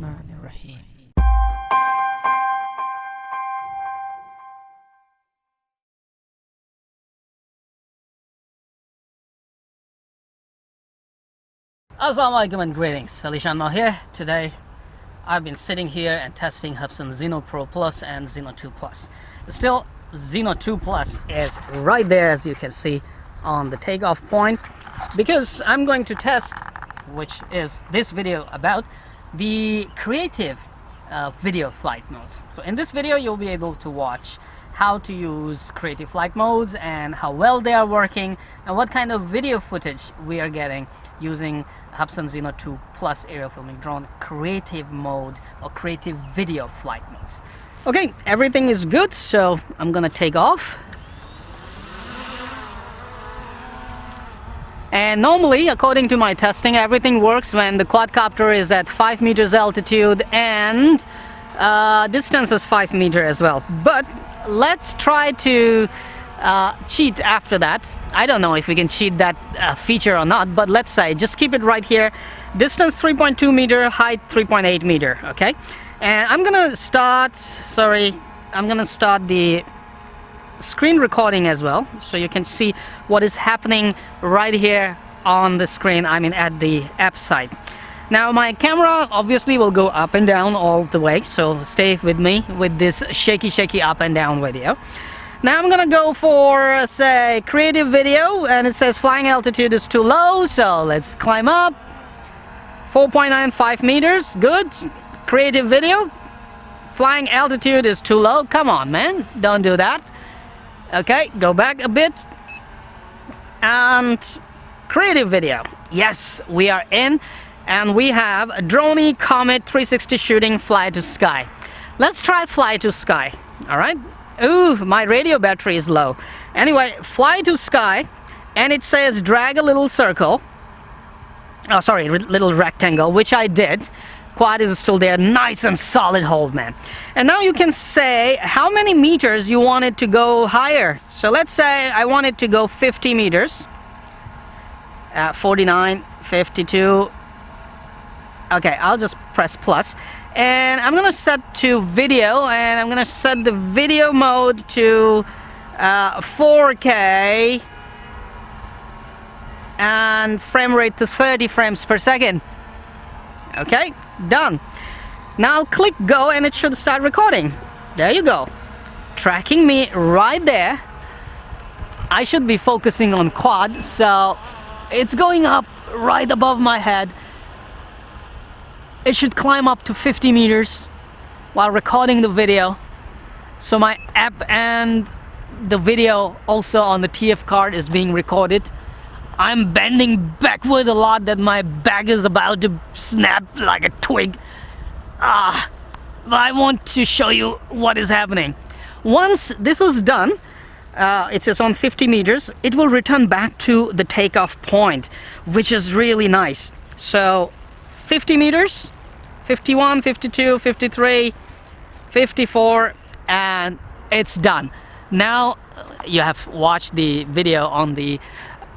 Bismillahirrahmanirrahim. Assalamu alaikum and greetings. AliShanMao here. Today I've been sitting here and testing Hubsan Zino Pro Plus and Zino 2 Plus. Still, Zino 2 Plus is right there, as you can see, on the takeoff point, because I'm going to test, which is this video about, the creative video flight modes. So in this video you'll be able to watch how to use creative flight modes and how well they are working and what kind of video footage we are getting using Hubsan Zino 2 Plus aerial filming drone creative mode or creative video flight modes. Okay, everything is good, so I'm gonna take off. And normally, according to my testing, everything works when the quadcopter is at 5 meters altitude and distance is 5 meters as well. But let's try to cheat after that. I don't know if we can cheat that feature or not, but let's say just keep it right here. Distance 3.2 meter, height 3.8 meter. Okay, and I'm gonna start the screen recording as well, so you can see what is happening right here on the screen, I mean at the app side. Now my camera obviously will go up and down all the way, so stay with me with this shaky up and down video. Now I'm gonna go for, say, creative video, and it says flying altitude is too low, so let's climb up. 4.95 meters, good. Creative video, flying altitude is too low. Come on, man, don't do that. Okay, go back a bit. And creative video. Yes, we are in, and we have a Droney Comet 360 shooting fly to sky. Let's try fly to sky. All right. Ooh, my radio battery is low. Anyway, fly to sky, and it says drag a little circle. Oh, sorry, little rectangle, which I did. Quad is still there, nice and solid hold, man. And now you can say how many meters you want it to go higher. So let's say I want it to go 50 meters. 49, 52. Okay, I'll just press plus. And I'm gonna set to video, and I'm gonna set the video mode to 4K and frame rate to 30 frames per second. Okay, done. Now I'll click go and it should start recording. There you go, tracking me right there. I should be focusing on quad, so it's going up right above my head. It should climb up to 50 meters while recording the video. So my app and the video also on the TF card is being recorded. I'm bending backward a lot that my back is about to snap like a twig. But I want to show you what is happening. Once this is done, it says on 50 meters, it will return back to the takeoff point, which is really nice. So 50 meters, 51, 52, 53, 54, and it's done. Now you have watched the video on the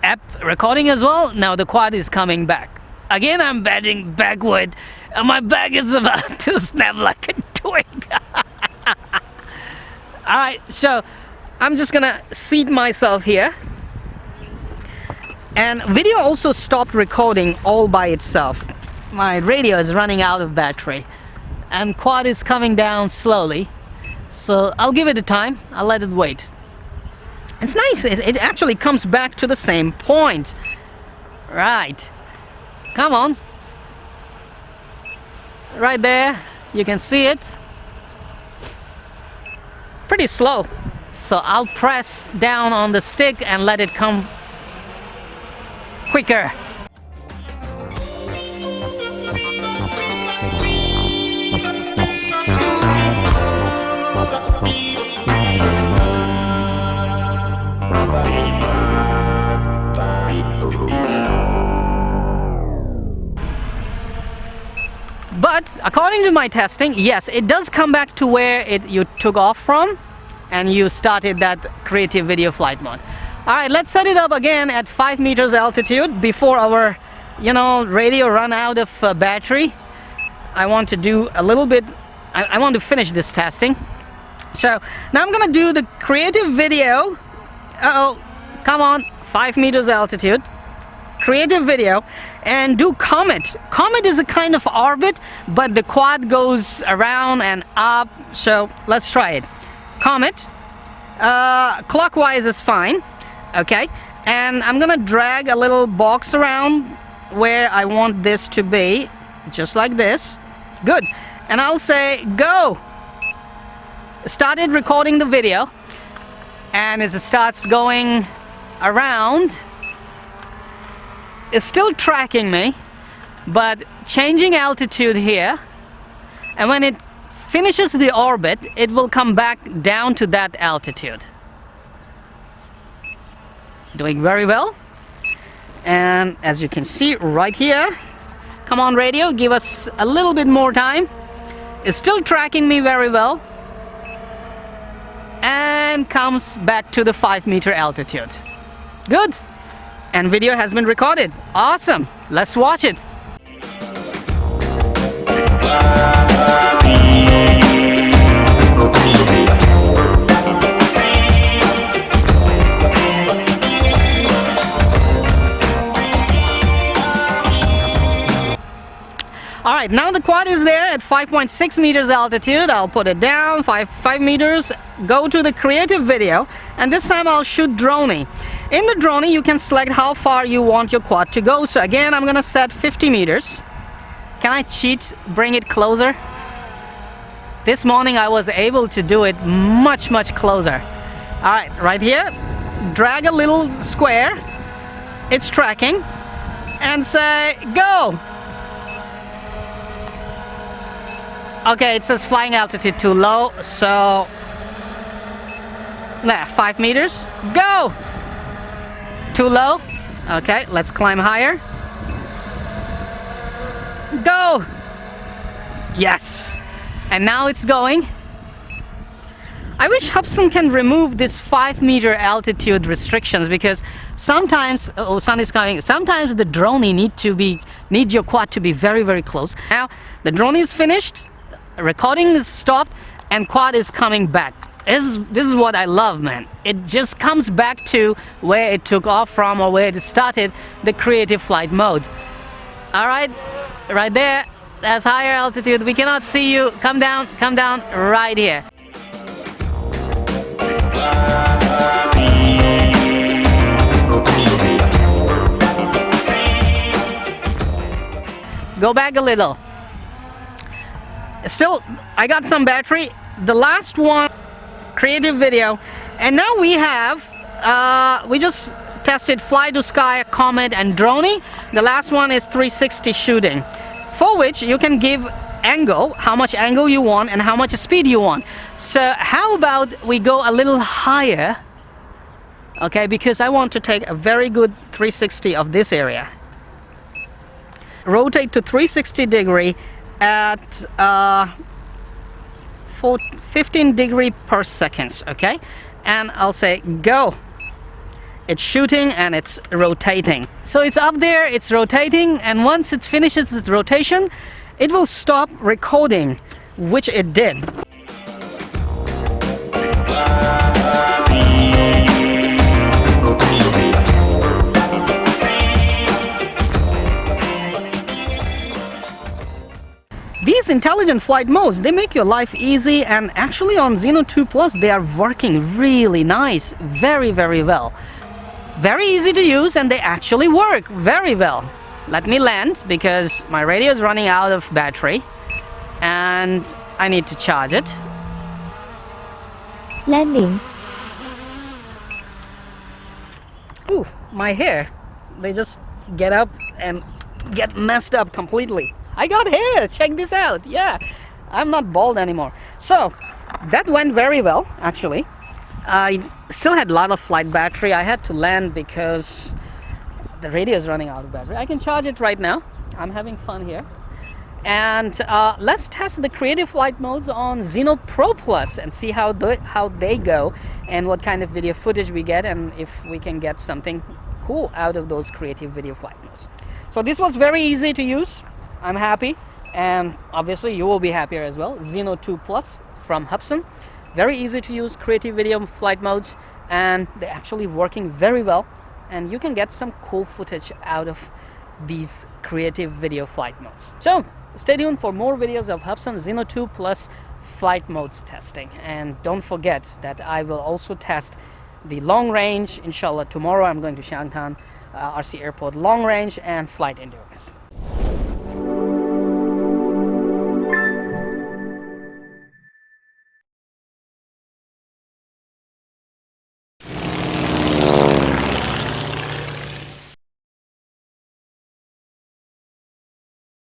app recording as well. Now the quad is coming back. Again, I'm bending backward, and my back is about to snap like a twig. Alright, so I'm just gonna seat myself here. And video also stopped recording all by itself. My radio is running out of battery, and quad is coming down slowly, so I'll give it a time. I'll let it wait. It's nice, it actually comes back to the same point. Right, come on. Right there, you can see it. Pretty slow, so I'll press down on the stick and let it come quicker. But according to my testing, yes, it does come back to where you took off from and you started that creative video flight mode. Alright, let's set it up again at 5 meters altitude before our radio run out of battery. I want to do a little bit, I want to finish this testing. So now I'm gonna do the creative video. Uh-oh, come on, 5 meters altitude. Creative video, and do Comet. Comet is a kind of orbit, but the quad goes around and up, so let's try it. Comet, clockwise is fine, okay, and I'm gonna drag a little box around where I want this to be, just like this. Good. And I'll say go. Started recording the video, and as it starts going around, it's still tracking me, but changing altitude here, and when it finishes the orbit, it will come back down to that altitude. Doing very well. And as you can see right here, come on radio, give us a little bit more time. It's still tracking me very well, and comes back to the 5 meter altitude. Good. And video has been recorded. Awesome. Let's watch it. Alright, now the quad is there at 5.6 meters altitude. I'll put it down, 5 meters, go to the creative video, and this time I'll shoot Droney. In the Droney, you can select how far you want your quad to go. So again, I'm gonna set 50 meters. Can I cheat, bring it closer? This morning I was able to do it much closer. Alright, right here, drag a little square, it's tracking, and say go. Okay, it says flying altitude too low, so 5 meters, go. Too low. Okay, let's climb higher. Go. Yes. And now it's going. I wish Hubsan can remove this 5 meter altitude restrictions, because sometimes, oh, sun is coming, sometimes the Droney need your quad to be very close. Now the Droney is finished, recording is stopped, and quad is coming back. This is what I love, man. It just comes back to where it took off from, or where it started, the creative flight mode. Alright, right there, that's higher altitude. We cannot see you. Come down right here. Go back a little. Still, I got some battery. The last one, creative video, and now we have we just tested fly to sky, Comet, and Droney. The last one is 360 shooting, for which you can give angle, how much angle you want and how much speed you want. So how about we go a little higher, okay, because I want to take a very good 360 of this area. Rotate to 360 degree at 15 degree per second, okay, and I'll say go. It's shooting and it's rotating, so it's up there, it's rotating, and once it finishes its rotation, it will stop recording, which it did. These intelligent flight modes, they make your life easy, and actually on Zino 2 Plus they are working really nice, very well. Very easy to use, and they actually work very well. Let me land, because my radio is running out of battery and I need to charge it. Landing. Ooh, my hair, they just get up and get messed up completely. I got hair, check this out. Yeah, I'm not bald anymore. So that went very well, actually. I still had a lot of flight battery. I had to land because the radio is running out of battery. I can charge it right now. I'm having fun here. And let's test the creative flight modes on Zino Pro Plus and see how they go, and what kind of video footage we get, and if we can get something cool out of those creative video flight modes. So this was very easy to use. I'm happy. and obviously you will be happier as well. Zino 2 Plus from Hubsan, very easy to use, creative video flight modes, and they're actually working very well, and you can get some cool footage out of these creative video flight modes. So stay tuned for more videos of Hubsan Zino 2 Plus flight modes testing, and don't forget that I will also test the long range. Inshallah, tomorrow I'm going to Shanghai RC Airport long range and flight endurance.